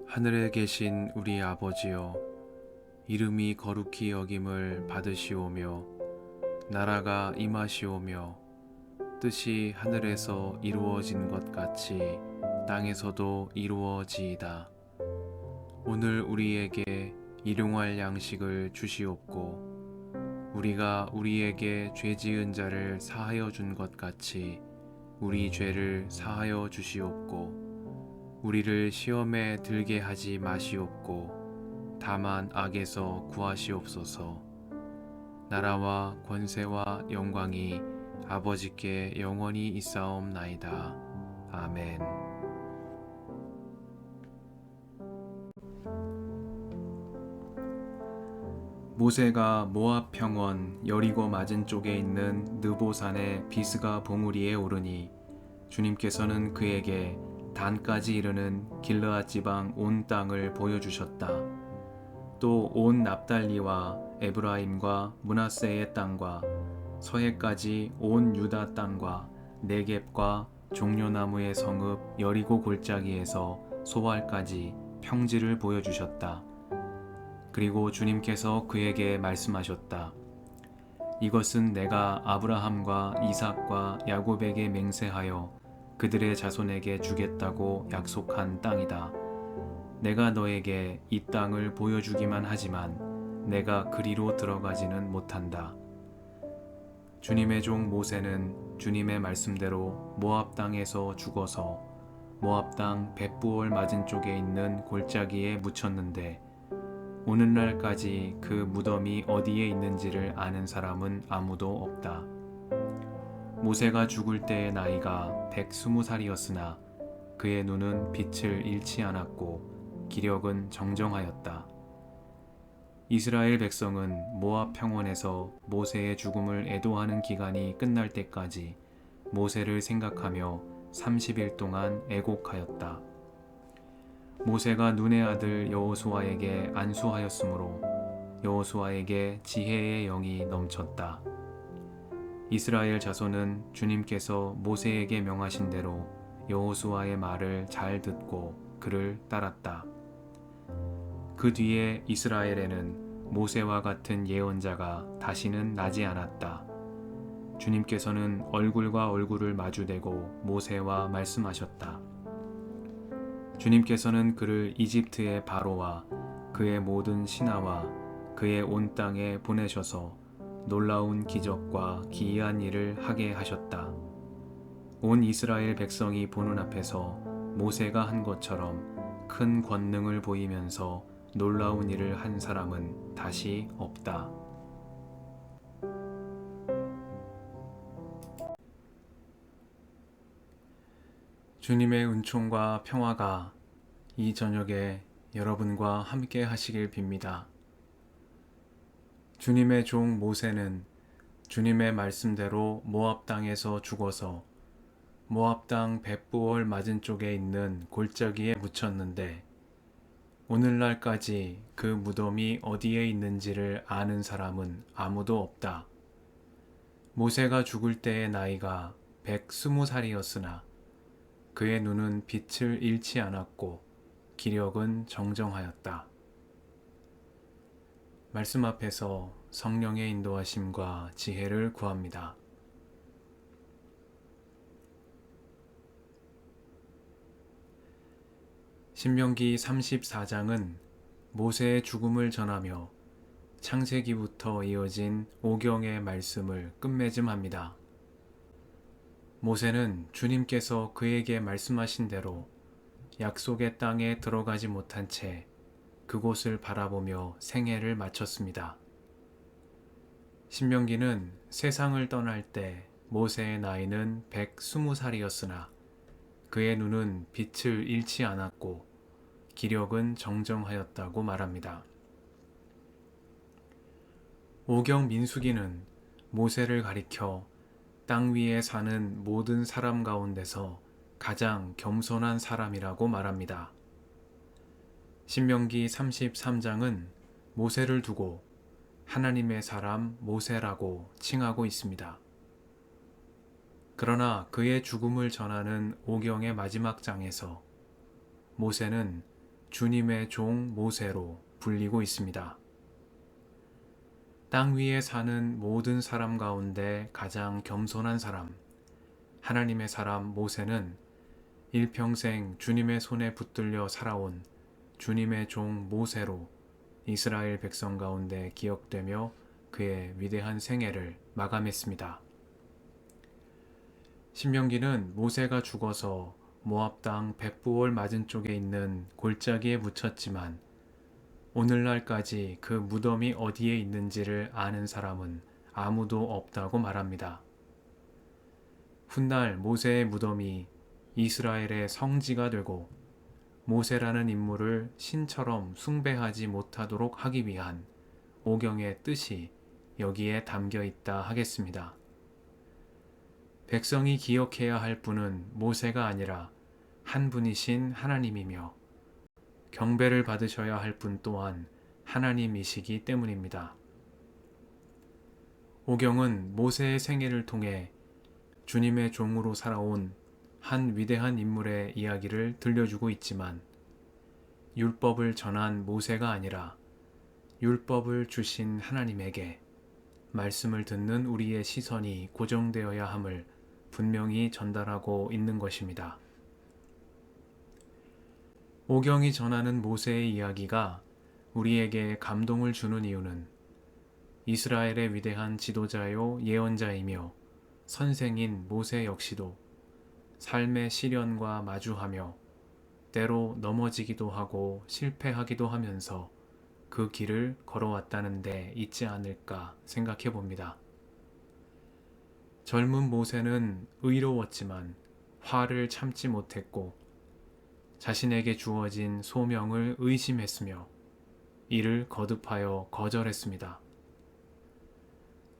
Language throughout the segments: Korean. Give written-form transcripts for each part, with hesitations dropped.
하늘에 계신 우리 아버지여, 이름이 거룩히 여김을 받으시오며 나라가 임하시오며 뜻이 하늘에서 이루어진 것 같이 땅에서도 이루어지이다. 오늘 우리에게 일용할 양식을 주시옵고 우리가 우리에게 죄 지은 자를 사하여 준 것 같이 우리 죄를 사하여 주시옵고 우리를 시험에 들게 하지 마시옵고 다만 악에서 구하시옵소서. 나라와 권세와 영광이 아버지께 영원히 있사옵나이다. 아멘. 모세가 모압 평원 여리고 맞은 쪽에 있는 느보산의 비스가 봉우리에 오르니 주님께서는 그에게 단까지 이르는 길르앗 지방 온 땅을 보여주셨다. 또 온 납달리와 에브라임과 므낫세의 땅과 서해까지 온 유다 땅과 네겝과 종려나무의 성읍 여리고 골짜기에서 소알까지 평지를 보여주셨다. 그리고 주님께서 그에게 말씀하셨다. 이것은 내가 아브라함과 이삭과 야곱에게 맹세하여 그들의 자손에게 주겠다고 약속한 땅이다. 내가 너에게 이 땅을 보여주기만 하지만 내가 그리로 들어가지는 못한다. 주님의 종 모세는 주님의 말씀대로 모압 땅에서 죽어서 모압 땅 벳부올 맞은 쪽에 있는 골짜기에 묻혔는데 오늘날까지 그 무덤이 어디에 있는지를 아는 사람은 아무도 없다. 모세가 죽을 때의 나이가 120살이었으나 그의 눈은 빛을 잃지 않았고 기력은 정정하였다. 이스라엘 백성은 모압 평원에서 모세의 죽음을 애도하는 기간이 끝날 때까지 모세를 생각하며 30일 동안 애곡하였다. 모세가 눈의 아들 여호수아에게 안수하였으므로 여호수아에게 지혜의 영이 넘쳤다. 이스라엘 자손은 주님께서 모세에게 명하신 대로 여호수아의 말을 잘 듣고 그를 따랐다. 그 뒤에 이스라엘에는 모세와 같은 예언자가 다시는 나지 않았다. 주님께서는 얼굴과 얼굴을 마주대고 모세와 말씀하셨다. 주님께서는 그를 이집트의 바로와 그의 모든 신하와 그의 온 땅에 보내셔서 놀라운 기적과 기이한 일을 하게 하셨다. 온 이스라엘 백성이 보는 앞에서 모세가 한 것처럼 큰 권능을 보이면서 놀라운 일을 한 사람은 다시 없다. 주님의 은총과 평화가 이 저녁에 여러분과 함께 하시길 빕니다. 주님의 종 모세는 주님의 말씀대로 모압 땅에서 죽어서 모압 땅 벳부올 맞은 쪽에 있는 골짜기에 묻혔는데 오늘날까지 그 무덤이 어디에 있는지를 아는 사람은 아무도 없다. 모세가 죽을 때의 나이가 120살이었으나 그의 눈은 빛을 잃지 않았고 기력은 정정하였다. 말씀 앞에서 성령의 인도하심과 지혜를 구합니다. 신명기 34장은 모세의 죽음을 전하며 창세기부터 이어진 오경의 말씀을 끝맺음합니다. 모세는 주님께서 그에게 말씀하신 대로 약속의 땅에 들어가지 못한 채 그곳을 바라보며 생애를 마쳤습니다. 신명기는 세상을 떠날 때 모세의 나이는 120살이었으나 그의 눈은 빛을 잃지 않았고 기력은 정정하였다고 말합니다. 오경 민수기는 모세를 가리켜 땅 위에 사는 모든 사람 가운데서 가장 겸손한 사람이라고 말합니다. 신명기 33장은 모세를 두고 하나님의 사람 모세라고 칭하고 있습니다. 그러나 그의 죽음을 전하는 오경의 마지막 장에서 모세는 주님의 종 모세로 불리고 있습니다. 땅 위에 사는 모든 사람 가운데 가장 겸손한 사람, 하나님의 사람 모세는 일평생 주님의 손에 붙들려 살아온 주님의 종 모세로 이스라엘 백성 가운데 기억되며 그의 위대한 생애를 마감했습니다. 신명기는 모세가 죽어서 모압 땅 벳부올 맞은쪽에 있는 골짜기에 묻혔지만 오늘날까지 그 무덤이 어디에 있는지를 아는 사람은 아무도 없다고 말합니다. 훗날 모세의 무덤이 이스라엘의 성지가 되고 모세라는 인물을 신처럼 숭배하지 못하도록 하기 위한 오경의 뜻이 여기에 담겨 있다 하겠습니다. 백성이 기억해야 할 분은 모세가 아니라 한 분이신 하나님이며 경배를 받으셔야 할 분 또한 하나님이시기 때문입니다. 오경은 모세의 생애를 통해 주님의 종으로 살아온 한 위대한 인물의 이야기를 들려주고 있지만 율법을 전한 모세가 아니라 율법을 주신 하나님에게 말씀을 듣는 우리의 시선이 고정되어야 함을 분명히 전달하고 있는 것입니다. 오경이 전하는 모세의 이야기가 우리에게 감동을 주는 이유는 이스라엘의 위대한 지도자요 예언자이며 선생인 모세 역시도 삶의 시련과 마주하며 때로 넘어지기도 하고 실패하기도 하면서 그 길을 걸어왔다는 데 있지 않을까 생각해 봅니다. 젊은 모세는 의로웠지만 화를 참지 못했고 자신에게 주어진 소명을 의심했으며 이를 거듭하여 거절했습니다.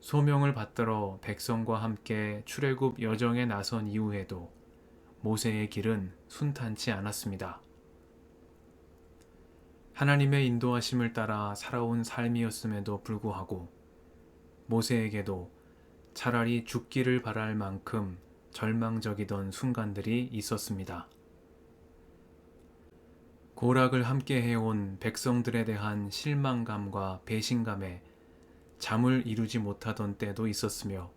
소명을 받들어 백성과 함께 출애굽 여정에 나선 이후에도 모세의 길은 순탄치 않았습니다. 하나님의 인도하심을 따라 살아온 삶이었음에도 불구하고 모세에게도 차라리 죽기를 바랄 만큼 절망적이던 순간들이 있었습니다. 고락을 함께 해온 백성들에 대한 실망감과 배신감에 잠을 이루지 못하던 때도 있었으며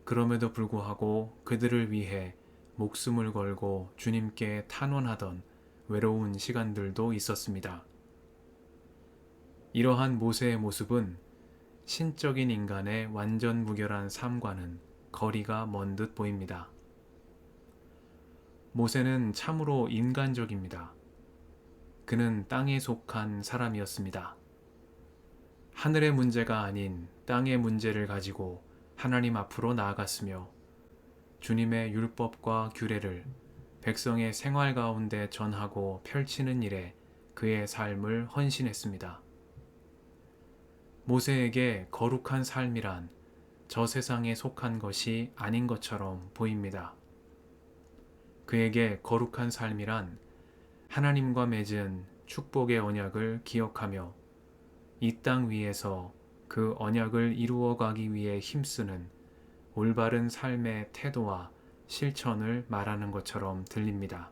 그럼에도 불구하고 그들을 위해 목숨을 걸고 주님께 탄원하던 외로운 시간들도 있었습니다. 이러한 모세의 모습은 신적인 인간의 완전 무결한 삶과는 거리가 먼 듯 보입니다. 모세는 참으로 인간적입니다. 그는 땅에 속한 사람이었습니다. 하늘의 문제가 아닌 땅의 문제를 가지고 하나님 앞으로 나아갔으며 주님의 율법과 규례를 백성의 생활 가운데 전하고 펼치는 일에 그의 삶을 헌신했습니다. 모세에게 거룩한 삶이란 저 세상에 속한 것이 아닌 것처럼 보입니다. 그에게 거룩한 삶이란 하나님과 맺은 축복의 언약을 기억하며 이 땅 위에서 그 언약을 이루어가기 위해 힘쓰는 올바른 삶의 태도와 실천을 말하는 것처럼 들립니다.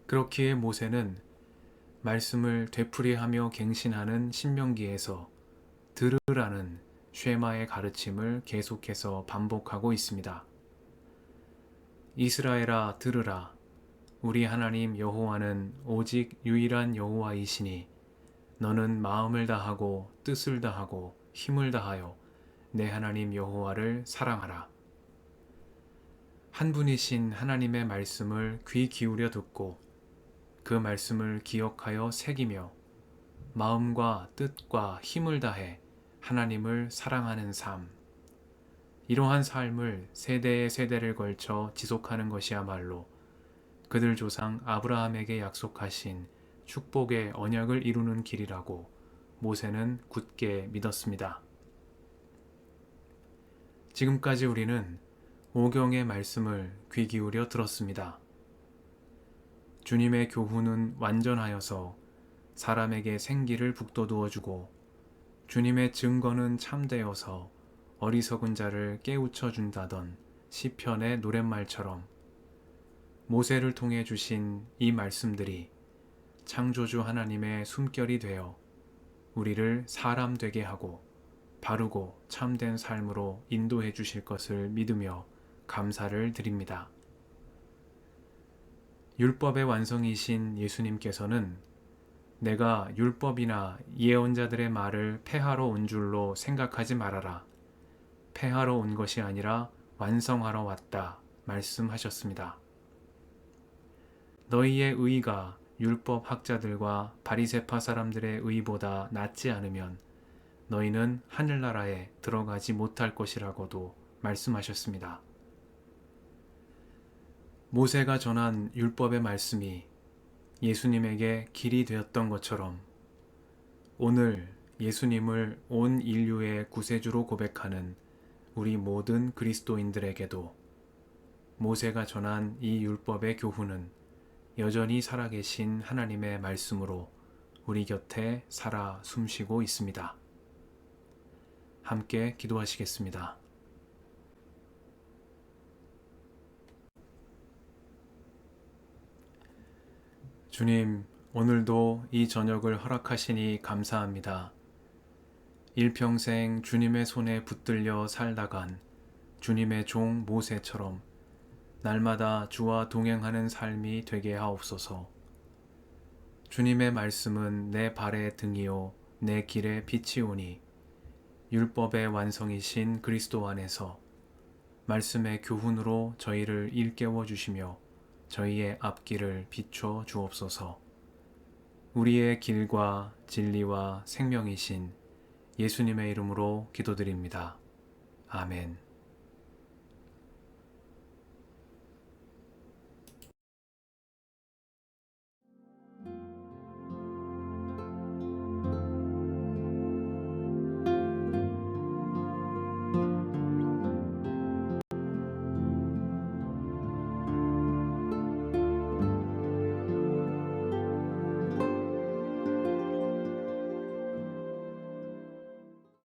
그렇기에 모세는 말씀을 되풀이하며 갱신하는 신명기에서 들으라는 쉐마의 가르침을 계속해서 반복하고 있습니다. 이스라엘아 들으라. 우리 하나님 여호와는 오직 유일한 여호와이시니 너는 마음을 다하고 뜻을 다하고 힘을 다하여 내 하나님 여호와를 사랑하라. 한 분이신 하나님의 말씀을 귀 기울여 듣고 그 말씀을 기억하여 새기며 마음과 뜻과 힘을 다해 하나님을 사랑하는 삶. 이러한 삶을 세대의 세대를 걸쳐 지속하는 것이야말로 그들 조상 아브라함에게 약속하신 축복의 언약을 이루는 길이라고 모세는 굳게 믿었습니다. 지금까지 우리는 오경의 말씀을 귀 기울여 들었습니다. 주님의 교훈은 완전하여서 사람에게 생기를 북돋우어 주고 주님의 증거는 참되어서 어리석은 자를 깨우쳐 준다던 시편의 노랫말처럼 모세를 통해 주신 이 말씀들이 창조주 하나님의 숨결이 되어 우리를 사람 되게 하고 바르고 참된 삶으로 인도해 주실 것을 믿으며 감사를 드립니다. 율법의 완성이신 예수님께서는 내가 율법이나 예언자들의 말을 폐하러 온 줄로 생각하지 말아라. 폐하러 온 것이 아니라 완성하러 왔다 말씀하셨습니다. 너희의 의가 율법 학자들과 바리새파 사람들의 의보다 낫지 않으면 너희는 하늘나라에 들어가지 못할 것이라고도 말씀하셨습니다. 모세가 전한 율법의 말씀이 예수님에게 길이 되었던 것처럼 오늘 예수님을 온 인류의 구세주로 고백하는 우리 모든 그리스도인들에게도 모세가 전한 이 율법의 교훈은 여전히 살아계신 하나님의 말씀으로 우리 곁에 살아 숨쉬고 있습니다. 함께 기도하시겠습니다. 주님, 오늘도 이 저녁을 허락하시니 감사합니다. 일평생 주님의 손에 붙들려 살다간 주님의 종 모세처럼 날마다 주와 동행하는 삶이 되게 하옵소서. 주님의 말씀은 내 발의 등이요 내 길의 빛이오니 율법의 완성이신 그리스도 안에서 말씀의 교훈으로 저희를 일깨워 주시며 저희의 앞길을 비춰 주옵소서. 우리의 길과 진리와 생명이신 예수님의 이름으로 기도드립니다. 아멘.